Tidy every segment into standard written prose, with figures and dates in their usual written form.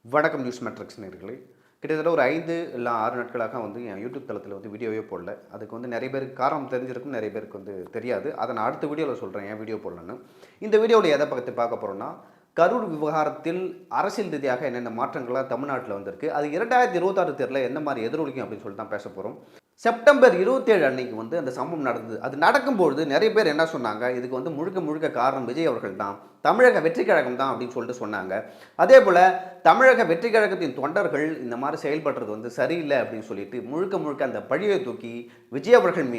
வணக்கம் news matrix நேயர்களே. கிட்டத்தட்ட ஒரு 5 இல்ல 6 நாட்களாக என் யூடியூப் தளத்தில வீடியோவே போடல. அதுக்கு நிறைய பேருக்கு காரணம் தெரிஞ்சிருக்கும், நிறைய பேருக்கு தெரியாது. அத நான் அடுத்த வீடியோல சொல்றேன் ஏன் வீடியோ போடலன்னு. இந்த வீடியோல எத பத்தி பார்க்க போறோம்னா, கரூர் விவகாரத்தில் அரசியல் ரீதியாக என்னென்ன மாற்றங்கள்லாம் தமிழ்நாட்டில வந்திருக்கு. அது 2026 தேர்தல்ல என்ன மாரி எதிரொலிக்கும் அப்படின்னு சொல்லிட்டு தான் பேசப் போறோம். செப்டம்பர் 27 அன்னைக்கு அந்த சம்பவம் நடந்தது. அது நடக்கும்பொழுது நிறைய பேர் என்ன சொன்னாங்க, இதுக்கு முழுக்க முழுக்க காரணம் விஜய் அவர்கள் தான். தமிழக வெற்றி கழகம் தான் அப்படின்னு சொல்லிட்டு சொன்னாங்க. அதேபோல தமிழக வெற்றி கழகத்தின் தொண்டர்கள் இந்த மாதிரி செயல்படுறது சரியில்லை அப்படின்னு சொல்லிட்டு முழுக்க முழுக்க அந்த பழியை தூக்கி விஜய் அவர்கள்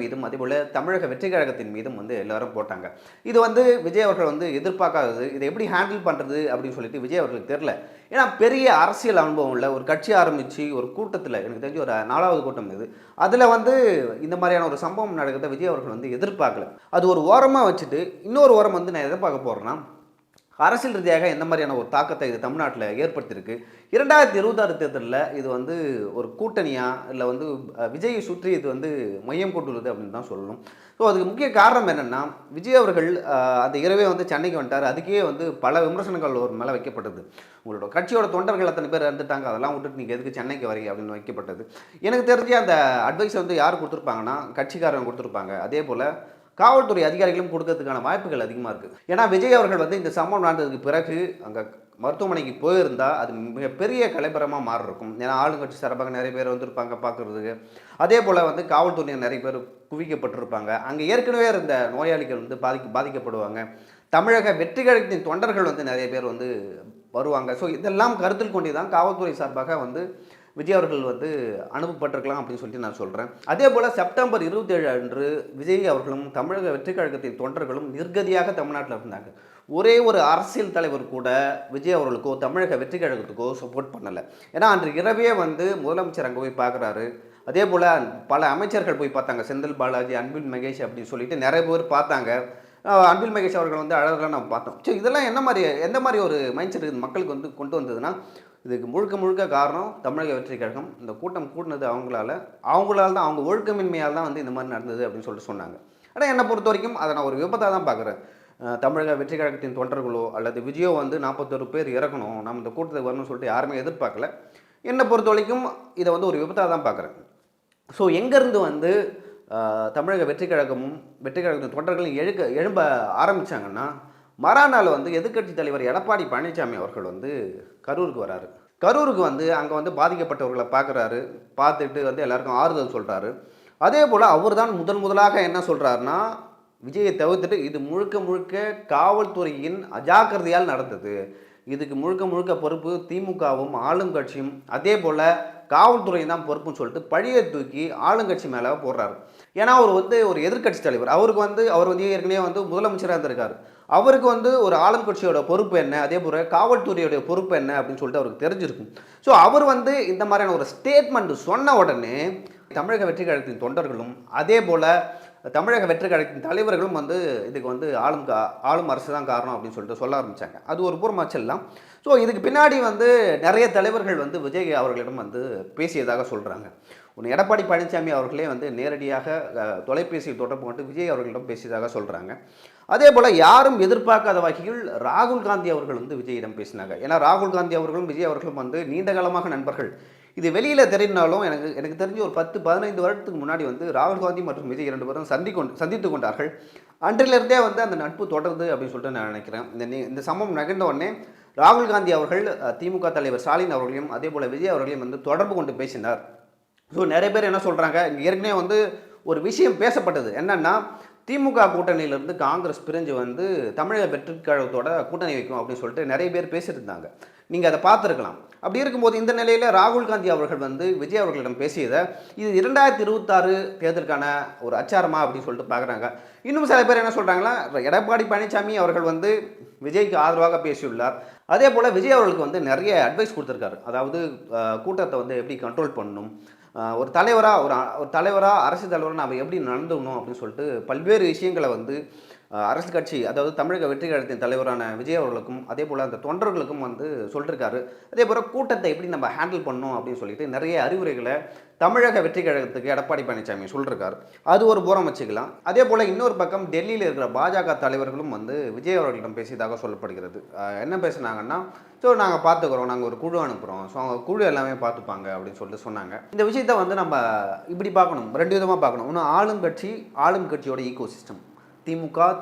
மீதும் அதேபோல தமிழக வெற்றி கழகத்தின் மீதும் எல்லாரும் போட்டாங்க. இது விஜய் அவர்கள் எதிர்பார்க்காதது. இதை எப்படி ஹேண்டில் பண்ணுறது அப்படின்னு சொல்லிட்டு விஜய் அவர்களுக்கு தெரியல. ஏன்னா பெரிய அரசியல் அனுபவம் இல்லை. ஒரு கட்சி ஆரம்பித்து ஒரு கூட்டத்தில் எனக்கு தெரிஞ்சு ஒரு 4வது கூட்டம் இது. அதில் இந்த மாதிரியான ஒரு சம்பவம் நடக்கிறத விஜய் அவர்கள் எதிர்பார்க்கல. அது ஒரு ஓரமாக வச்சுட்டு இன்னொரு ஓரம் நான் எதை பார்க்க போகிறேன்னா, அரசியல் ரீதியாக எந்த மாதிரியான ஒரு தாக்கத்தை இது தமிழ்நாட்டில் ஏற்படுத்தியிருக்கு. 2026 தேர்தலில் இது ஒரு கூட்டணியா இல்லை விஜயை சுற்றி இது மையம் கொண்டுள்ளது அப்படின்னு தான் சொல்லணும். ஸோ அதுக்கு முக்கிய காரணம் என்னென்னா, விஜய் அவர்கள் அந்த இரவே சென்னைக்கு வந்துட்டார். அதுக்கே பல விமர்சனங்கள் ஒரு மேலே வைக்கப்பட்டது. உங்களோட கட்சியோட தொண்டர்கள் அத்தனை பேர் இறந்துட்டாங்க, அதெல்லாம் விட்டுட்டு நீங்கள் எதுக்கு சென்னைக்கு வரீங்க அப்படின்னு வைக்கப்பட்டது. எனக்கு தெரிஞ்சு அந்த அட்வைஸ் யார் கொடுத்துருப்பாங்கன்னா, கட்சிக்காரங்க கொடுத்துருப்பாங்க. அதே போல் காவல்துறை அதிகாரிகளும் கொடுக்கறதுக்கான வாய்ப்புகள் அதிகமாக இருக்குது. ஏன்னா விஜய் அவர்கள் இந்த சம்பவம் நடந்ததுக்கு பிறகு அங்கே மருத்துவமனைக்கு போயிருந்தால் அது மிகப்பெரிய கலைபரமாக மாறிருக்கும். ஏன்னா ஆளுங்கட்சி சார்பாக நிறைய பேர் வந்திருப்பாங்க பார்க்குறதுக்கு. அதே போல் காவல்துறையினர் நிறைய பேர் குவிக்கப்பட்டிருப்பாங்க. அங்கே ஏற்கனவே இருந்த நோயாளிகள் பாதிக்கப்படுவாங்க. தமிழக வெற்றி கழகத்தின் தொண்டர்கள் நிறைய பேர் வருவாங்க. ஸோ இதெல்லாம் கருத்தில் கொண்டு தான் காவல்துறை சார்பாக விஜய் அவர்கள் அனுப்பப்பட்டிருக்கலாம் அப்படின்னு சொல்லிட்டு நான் சொல்கிறேன். அதே போல் செப்டம்பர் 27 அன்று விஜய் அவர்களும் தமிழக வெற்றி கழகத்தின் தொண்டர்களும் நிர்கதியாக தமிழ்நாட்டில் இருந்தாங்க. ஒரே ஒரு அரசியல் தலைவர் கூட விஜய் அவர்களுக்கோ தமிழக வெற்றி கழகத்துக்கோ சப்போர்ட் பண்ணலை. ஏன்னா அன்று இரவே முதலமைச்சர் அங்கே போய் பார்க்குறாரு. அதே போல் பல அமைச்சர்கள் போய் பார்த்தாங்க. செந்தில் பாலாஜி, அன்பில் மகேஷ் அப்படின்னு சொல்லிட்டு நிறைய பேர் பார்த்தாங்க. அன்பில் மகேஷ் அவர்கள் அழகாக நம்ம பார்த்தோம். ஸோ இதெல்லாம் எந்த மாதிரி ஒரு மைண்ட் செட் மக்களுக்கு கொண்டு வந்ததுன்னா, இதுக்கு முழுக்க முழுக்க காரணம் தமிழக வெற்றி கழகம். இந்த கூட்டம் கூட்டினது அவங்களால தான், அவங்க ஒழுக்கமின்மையால் தான் இந்த மாதிரி நடந்தது அப்படின்னு சொல்லிட்டு சொன்னாங்க. ஆனால் என்னை பொறுத்த வரைக்கும் அதை நான் ஒரு விபத்தாக தான் பார்க்குறேன். தமிழக வெற்றி கழகத்தின் தொண்டர்களோ அல்லது விஜயோ 41 பேர் இறக்கணும், நம்ம இந்த கூட்டத்துக்கு வரணும்னு சொல்லிட்டு யாருமே எதிர்பார்க்கல. என்னை பொறுத்த வரைக்கும் இதை ஒரு விபத்தாக தான் பார்க்குறேன். ஸோ எங்கேருந்து தமிழக வெற்றி கழகத்தின் தொண்டர்களும் எழும்ப ஆரம்பித்தாங்கன்னா, மறுநாள் எதிர்க்கட்சி தலைவர் எடப்பாடி பழனிசாமி அவர்கள் கரூருக்கு வராரு. கரூருக்கு அங்கே பாதிக்கப்பட்டவர்களை பார்க்குறாரு. பார்த்துட்டு எல்லாருக்கும் ஆறுதல் சொல்கிறாரு. அதே போல் அவர் தான் முதலாக என்ன சொல்கிறாருன்னா, விஜயை தவிர்த்துட்டு இது முழுக்க முழுக்க காவல்துறையின் அஜாக்கிரதையால் நடந்தது. இதுக்கு முழுக்க முழுக்க பொறுப்பு திமுகவும் ஆளுங்கட்சியும் அதே போல் காவல்துறையும் தான் பொறுப்புன்னு சொல்லிட்டு பழியை தூக்கி ஆளுங்கட்சி மேலே போடுறாரு. ஏன்னா அவர் ஒரு எதிர்க்கட்சி தலைவர். அவருக்கு அவர் ஏற்கனவே முதலமைச்சராக இருந்திருக்காரு. அவருக்கு ஒரு ஆளுங்கட்சியோட பொறுப்பு என்ன, அதே போல் காவல்துறையோட பொறுப்பு என்ன அப்படின்னு சொல்லிட்டு அவருக்கு தெரிஞ்சிருக்கும். ஸோ அவர் இந்த மாதிரியான ஒரு ஸ்டேட்மெண்ட் சொன்ன உடனே தமிழக வெற்றி கழகத்தின் தொண்டர்களும் அதே போல் தமிழக வெற்றி கழகத்தின் தலைவர்களும் இதுக்கு ஆளும் அரசு தான் காரணம் அப்படின்னு சொல்லிட்டு சொல்ல ஆரம்பித்தாங்க. அது ஒரு பூர்வமாச்சல்லாம். ஸோ இதுக்கு பின்னாடி நிறைய தலைவர்கள் விஜய் அவர்களிடம் பேசியதாக சொல்கிறாங்க. ஒன்று எடப்பாடி பழனிசாமி அவர்களே நேரடியாக தொலைபேசியில் தொடர்பு கொண்டு விஜய் அவர்களிடம் பேசியதாக சொல்கிறாங்க. அதே போல் யாரும் எதிர்பார்க்காத வகையில் ராகுல் காந்தி அவர்கள் விஜயிடம் பேசினாங்க. ஏன்னா ராகுல் காந்தி அவர்களும் விஜய் அவர்களும் நீண்ட காலமாக நண்பர்கள். இது வெளியில் தெரிந்தாலும் எனக்கு தெரிஞ்சு ஒரு 10-15 வருடத்துக்கு முன்னாடி ராகுல் காந்தி மற்றும் விஜய் 2 பேரும் சந்தித்து கொண்டார்கள். அன்றிலிருந்தே அந்த நட்பு தொடருது அப்படின்னு சொல்லிட்டு நான் நினைக்கிறேன். இந்த சம்பவம் நிகழ்ந்த உடனே ராகுல் காந்தி அவர்கள் திமுக தலைவர் ஸ்டாலின் அவர்களையும் அதே போல் விஜய் அவர்களையும் தொடர்பு கொண்டு பேசினார். ஸோ நிறைய பேர் என்ன சொல்கிறாங்க, ஏற்கனவே ஒரு விஷயம் பேசப்பட்டது. என்னென்னா, திமுக கூட்டணியிலிருந்து காங்கிரஸ் பிரிஞ்சு தமிழக வெற்றி கழகத்தோட கூட்டணி வைக்கும் அப்படின்னு சொல்லிட்டு நிறைய பேர் பேசியிருந்தாங்க. நீங்கள் அதை பார்த்துருக்கலாம். அப்படி இருக்கும்போது இந்த நிலையில் ராகுல் காந்தி அவர்கள் விஜய் அவர்களிடம் பேசியதை இது 2026 தேர்தலுக்கான ஒரு அச்சாரமா அப்படின்னு சொல்லிட்டு பார்க்குறாங்க. இன்னும் சில பேர் என்ன சொல்கிறாங்களா, எடப்பாடி பழனிசாமி அவர்கள் விஜய்க்கு ஆதரவாக பேசியுள்ளார். அதே போல் விஜய் அவர்களுக்கு நிறைய அட்வைஸ் கொடுத்துருக்காரு. அதாவது கூட்டத்தை எப்படி கண்ட்ரோல் பண்ணணும், ஒரு தலைவராக அரசியல் தலைவராக நாம் எப்படி நடந்துக்கணும் அப்படின்னு சொல்லிட்டு பல்வேறு விஷயங்களை அரசு கட்சி அதாவது தமிழக வெற்றி கழகத்தின் தலைவரான விஜய் அவர்களுக்கும் அதே போல் அந்த தொண்டர்களுக்கும் சொல்லியிருக்காரு. அதே போல் கூட்டத்தை எப்படி நம்ம ஹேண்டில் பண்ணணும் அப்படின்னு சொல்லிட்டு நிறைய அறிவுரைகளை தமிழக வெற்றி கழகத்துக்கு எடப்பாடி பழனிசாமி சொல்லியிருக்காரு. அது ஒரு புறம் வச்சுக்கலாம். அதே போல் இன்னொரு பக்கம் டெல்லியில் இருக்கிற பாஜக தலைவர்களும் விஜய் அவர்களிடம் பேசியதாக சொல்லப்படுகிறது. என்ன பேசுனாங்கன்னா, ஸோ நாங்கள் பார்த்துக்குறோம், நாங்கள் ஒரு குழு அனுப்புகிறோம், ஸோ அவங்க குழு எல்லாமே பார்த்துப்பாங்க அப்படின்னு சொல்லிட்டு சொன்னாங்க. இந்த விஷயத்தை வந்து நம்ம இப்படி பார்க்கணும், 2 விதமாக பார்க்கணும். ஒன்று ஆளும் கட்சியோட ஈகோ சிஸ்டம்,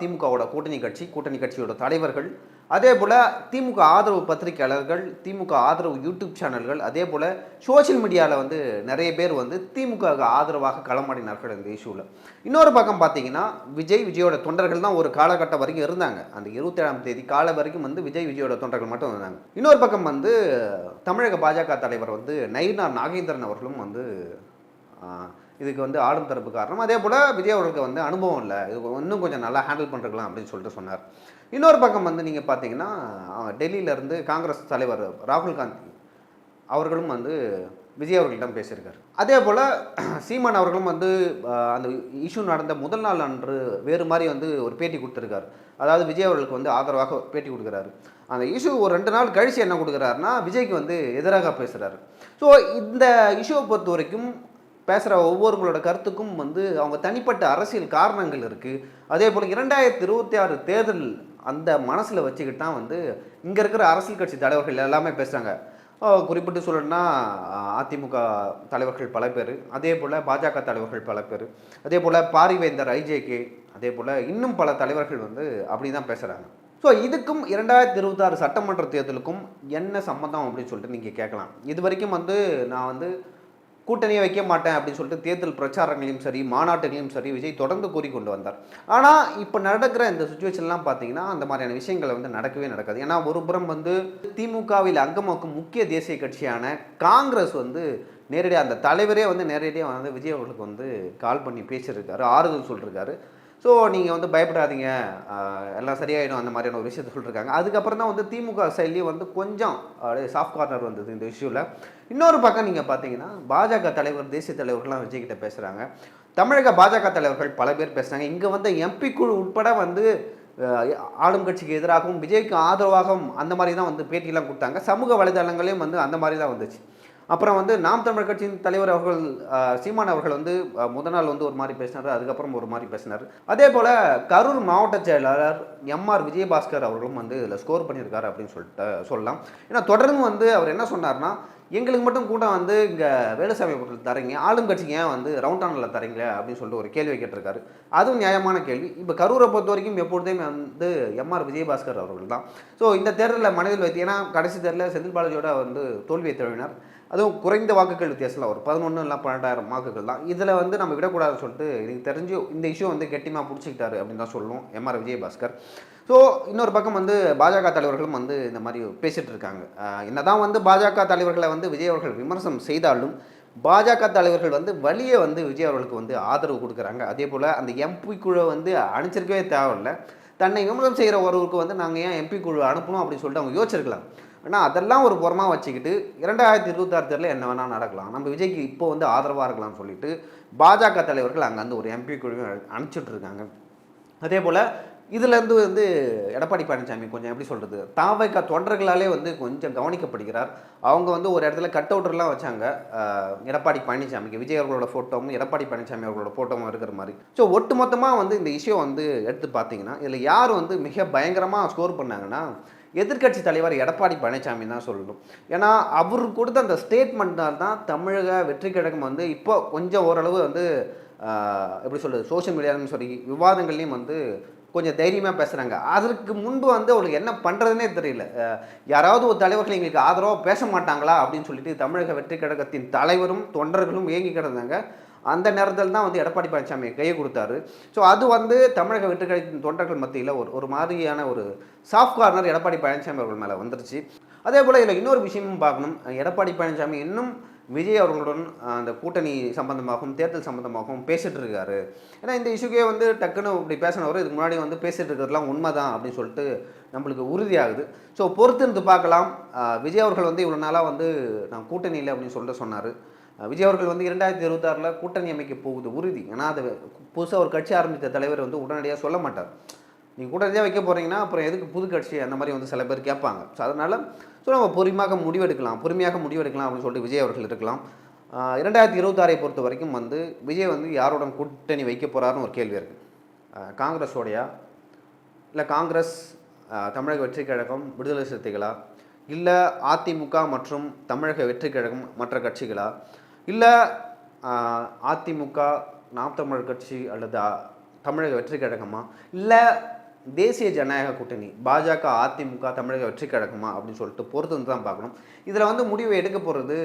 திமுகவோட கூட்டணி கட்சியோட தலைவர்கள், அதே போல் திமுக ஆதரவு பத்திரிகையாளர்கள், திமுக ஆதரவு யூடியூப் சேனல்கள், அதே போல் சோஷியல் மீடியாவில் வந்து நிறைய பேர் வந்து திமுக ஆதரவாக களமாடினார்கள் இந்த இஷ்யூவில். இன்னொரு பக்கம் பார்த்தீங்கன்னா விஜயோட தொண்டர்கள் தான் ஒரு காலகட்டம் வரைக்கும் இருந்தாங்க. அந்த 27ஆம் தேதி காலை வரைக்கும் வந்து விஜயோட தொண்டர்கள் மட்டும் இருந்தாங்க. இன்னொரு பக்கம் வந்து தமிழக பாஜக தலைவர் வந்து நயினார் நாகேந்திரன் அவர்களும் வந்து இதுக்கு வந்து ஆளும் தரப்பு காரணம். அதே போல் விஜய் அவர்களுக்கு வந்து அனுபவம் இல்லை, இது இன்னும் கொஞ்சம் நல்லா ஹேண்டில் பண்ணுறக்கலாம் அப்படின்னு சொல்லிட்டு சொன்னார். இன்னொரு பக்கம் வந்து நீங்கள் பார்த்தீங்கன்னா டெல்லியிலேருந்து காங்கிரஸ் தலைவர் ராகுல் காந்தி அவர்களும் வந்து விஜய் அவர்களிடம் பேசியிருக்கார். அதே போல் சீமான் அவர்களும் வந்து அந்த இஷ்யூ நடந்த முதல் நாள் அன்று வேறு மாதிரி வந்து ஒரு பேட்டி கொடுத்துருக்காரு. அதாவது விஜய் அவர்களுக்கு வந்து ஆதரவாக பேட்டி கொடுக்குறாரு. அந்த இஷ்யூ ஒரு 2 நாள் கழித்து என்ன கொடுக்குறாருன்னா விஜய்க்கு வந்து எதிராக பேசுகிறாரு. ஸோ இந்த இஷ்யூவை பொறுத்த வரைக்கும் பேசுகிற ஒவ்வொருவங்களோட கருத்துக்கும் வந்து அவங்க தனிப்பட்ட அரசியல் காரணங்கள் இருக்குது. அதே போல் 2026 தேர்தல் அந்த மனசில் வச்சுக்கிட்டு தான் வந்து இங்கே இருக்கிற அரசியல் கட்சி தலைவர்கள் எல்லாமே பேசுகிறாங்க. குறிப்பிட்டு சொல்லணும்னா அதிமுக தலைவர்கள் பல பேர், அதே போல் பாஜக தலைவர்கள் பல பேர், அதே போல் பாரிவேந்தர் ஐஜேகே, அதே போல் இன்னும் பல தலைவர்கள் வந்து அப்படி தான் பேசுகிறாங்க. ஸோ இதுக்கும் 2026 சட்டமன்ற தேர்தலுக்கும் என்ன சம்மந்தம் அப்படின்னு சொல்லிட்டு நீங்கள் கேட்கலாம். இது வரைக்கும் வந்து நான் வந்து கூட்டணியை வைக்க மாட்டேன் அப்படின்னு சொல்லிட்டு தேர்தல் பிரச்சாரங்களையும் சரி மாநாட்டுகளையும் சரி விஜய் தொடர்ந்து கூறிக்கொண்டு வந்தார். ஆனால் இப்போ நடக்கிற இந்த சுச்சுவேஷன்லாம் பார்த்தீங்கன்னா அந்த மாதிரியான விஷயங்கள் வந்து நடக்கவே நடக்காது. ஏன்னா ஒரு புறம் வந்து திமுகவில் அங்கமாக்கும் முக்கிய தேசிய கட்சியான காங்கிரஸ் வந்து நேரடியாக அந்த தலைவரே வந்து நேரடியாக வந்து விஜய் அவர்களுக்கு வந்து கால் பண்ணி பேசியிருக்காரு, ஆறுதல் சொல்லியிருக்காரு. ஸோ நீங்கள் வந்து பயப்படாதீங்க, எல்லாம் சரியாயிடும் அந்த மாதிரியான ஒரு விஷயத்தை சொல்லியிருக்காங்க. அதுக்கப்புறம் தான் வந்து திமுக சைட்லேயும் வந்து கொஞ்சம் அப்படியே சாஃப்ட் கார்னர் வந்தது இந்த இஷ்யூவில். இன்னொரு பக்கம் நீங்கள் பார்த்தீங்கன்னா பாஜக தலைவர் தேசிய தலைவர்கள்லாம் விஜய்கிட்ட பேசுகிறாங்க. தமிழக பாஜக தலைவர்கள் பல பேர் பேசுகிறாங்க. இங்கே வந்து எம்பி குழு உட்பட வந்து ஆளும் கட்சிக்கு எதிராகவும் விஜய்க்கு ஆதரவாகவும் அந்த மாதிரி தான் வந்து பேட்டியெல்லாம் கொடுத்தாங்க. சமூக வலைதளங்களையும் வந்து அந்த மாதிரி தான் வந்துச்சு. அப்புறம் வந்து நாம் தமிழர் கட்சியின் தலைவர் அவர்கள் சீமான் அவர்கள் வந்து முதல் நாள் வந்து ஒரு மாதிரி பேசினார், அதுக்கப்புறம் ஒரு மாதிரி பேசினார். அதே போல் கரூர் மாவட்ட செயலாளர் எம்ஆர் விஜயபாஸ்கர் அவர்களும் வந்து இதில் ஸ்கோர் பண்ணியிருக்காரு அப்படின்னு சொல்லிட்டு சொல்லலாம். ஏன்னா தொடர்ந்து வந்து அவர் என்ன சொன்னார்னா, எங்களுக்கு மட்டும் கூட்டம் வந்து இங்கே வேலுசாமி அவர்கள் தரீங்க, ஆளும் கட்சிக்கு ஏன் வந்து ரவுண்டானில் தரீங்களே அப்படின்னு சொல்லிட்டு ஒரு கேள்வி கேட்டிருக்காரு. அதுவும் நியாயமான கேள்வி. இப்போ கரூரை பொறுத்த வரைக்கும் எப்பொழுதுமே வந்து எம்ஆர் விஜயபாஸ்கர் அவர்கள் தான். ஸோ இந்த தேர்தலில் மனதில் வைத்து, ஏன்னா கடைசி தேர்தலில் செந்தில் பாலாஜியோட வந்து தோல்வியை தழுவினார். அதுவும் குறைந்த வாக்குகள் வித்தியாசத்தில் ஒரு 11 இல்லை 12,000 வாக்குகள் தான். இதில் வந்து நம்ம விடக்கூடாதுன்னு சொல்லிட்டு எனக்கு தெரிஞ்சு இந்த இஷ்யூ வந்து கெட்டிமாக பிடிச்சிக்கிட்டாரு அப்படின்னு தான் சொல்லுவோம் எம்ஆர் விஜயபாஸ்கர். ஸோ இன்னொரு பக்கம் வந்து பாஜக தலைவர்களும் வந்து இந்த மாதிரி பேசிகிட்டு இருக்காங்க. என்னதான் வந்து பாஜக தலைவர்களை வந்து விஜய் அவர்கள் விமர்சனம் செய்தாலும் பாஜக தலைவர்கள் வந்து வழியே வந்து விஜய் அவர்களுக்கு வந்து ஆதரவு கொடுக்குறாங்க. அதே போல் அந்த எம்பி குழு வந்து அனுப்பிச்சிருக்கவே தேவையில்லை. தன்னை விமர்சனம் செய்கிற ஒருவருக்கு வந்து நாங்கள் ஏன் எம்பி குழு அனுப்பணும் அப்படின்னு சொல்லிட்டு அவங்க யோசிச்சிருக்கலாம். ஆனால் அதெல்லாம் ஒரு புறமாக வச்சுக்கிட்டு 2026 தேர்தலில் என்ன வேணால் நடக்கலாம், நம்ம விஜய்க்கு இப்போ வந்து ஆதரவாக இருக்கலாம்னு சொல்லிட்டு பாஜக தலைவர்கள் அங்கே வந்து ஒரு எம்பி குழுவை அனுப்பிச்சுட்ருக்காங்க. அதே போல் இதுலேருந்து வந்து எடப்பாடி பழனிசாமி கொஞ்சம் எப்படி சொல்கிறது, தாவைக்கா தொண்டர்களாலே வந்து கொஞ்சம் கவனிக்கப்படுகிறார். அவங்க வந்து ஒரு இடத்துல கட் அவுட்டர்லாம் வச்சாங்க எடப்பாடி பழனிசாமிக்கு, விஜய் அவர்களோட ஃபோட்டோவும் எடப்பாடி பழனிசாமி அவர்களோட ஃபோட்டோவும் இருக்கிற மாதிரி. ஸோ ஒட்டு மொத்தமாக வந்து இந்த இஷ்யூ வந்து எடுத்து பார்த்தீங்கன்னா இதில் யார் வந்து மிக பயங்கரமாக ஸ்கோர் பண்ணாங்கன்னா எதிர்க்கட்சி தலைவர் எடப்பாடி பழனிசாமி தான் சொல்லணும். ஏன்னா அவர் கொடுத்த அந்த ஸ்டேட்மெண்ட்டால் தான் தமிழக வெற்றி கழகம் வந்து இப்போ கொஞ்சம் ஓரளவு வந்து எப்படி சொல்கிறது, சோஷியல் மீடியாலும் சரி விவாதங்கள்லையும் வந்து கொஞ்சம் தைரியமாக பேசுகிறாங்க. அதற்கு முன்பு வந்து அவங்களுக்கு என்ன பண்ணுறதுனே தெரியல. யாராவது ஒரு தலைவர்கள் எங்களுக்கு ஆதரவாக பேச மாட்டாங்களா அப்படின்னு சொல்லிட்டு தமிழக வெற்றி கழகத்தின் தலைவரும் தொண்டர்களும் இயங்கி கிடந்தாங்க. அந்த நேரத்தில் தான் வந்து எடப்பாடி பழனிசாமி கையை கொடுத்தாரு. ஸோ அது வந்து தமிழக வெற்றி கழகத்தின் தொண்டர்கள் மத்தியில் ஒரு மாதிரியான ஒரு சாஃப்ட் கார்னர் எடப்பாடி பழனிசாமி அவர்கள் மேலே வந்துருச்சு. அதே போல் இதில் இன்னொரு விஷயமும் பார்க்கணும். எடப்பாடி பழனிசாமி இன்னும் விஜய் அவர்களுடன் அந்த கூட்டணி சம்பந்தமாகவும் தேர்தல் சம்பந்தமாகவும் பேசிகிட்டு இருக்காரு. ஏன்னா இந்த இஷ்யூக்கே வந்து டக்குன்னு இப்படி பேசினவர் இதுக்கு முன்னாடி வந்து பேசிகிட்டு இருக்கிறதுலாம் உண்மை தான் அப்படின்னு சொல்லிட்டு நம்மளுக்கு உறுதியாகுது. ஸோ பொறுத்திருந்து பார்க்கலாம். விஜய் அவர்கள் வந்து இவ்வளோ நாளாக வந்து நான் கூட்டணி இல்லை அப்படின்னு சொல்லிட்டு சொன்னார். விஜய் அவர்கள் வந்து 2026 கூட்டணி அமைக்க போகுது உறுதி. ஏன்னா அது புதுசாக ஒரு கட்சி ஆரம்பித்த தலைவர் வந்து உடனடியாக சொல்ல மாட்டார். நீங்கள் கூட்டணியாக வைக்க போகிறீங்கன்னா அப்புறம் எதுக்கு புது கட்சி அந்த மாதிரி வந்து சில பேர் கேட்பாங்க. ஸோ அதனால் நம்ம பொறுமையாக முடிவெடுக்கலாம் அப்படின்னு சொல்லிட்டு விஜய் அவர்கள் இருக்கலாம். 2026 பொறுத்த வரைக்கும் வந்து விஜய் வந்து யாருடன் கூட்டணி வைக்க போகிறாருன்னு ஒரு கேள்வி இருக்குது. காங்கிரஸோடையா, இல்லை காங்கிரஸ், தமிழக வெற்றி கழகம், விடுதலை சிறுத்தைகளா, இல்லை அதிமுக மற்றும் தமிழக வெற்றி கழகம் மற்ற கட்சிகளா, இல்லை அதிமுக நாம் தமிழர் கட்சி அல்லது தமிழக வெற்றி கழகமா, இல்லை தேசிய ஜனநாயக கூட்டணி பாஜக அதிமுக தமிழக வெற்றி கழகமா அப்படின்னு சொல்லிட்டு பொறுத்து வந்து தான் பார்க்கணும். இதில் வந்து முடிவை எடுக்க போகிறது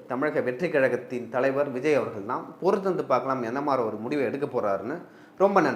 தமிழக வெற்றி கழகத்தின் தலைவர் விஜய் அவர்கள் தான். பொறுத்து வந்து பார்க்கலாம் எந்த மாதிரி ஒரு முடிவை எடுக்க போகிறாருன்னு. ரொம்ப நன்றி.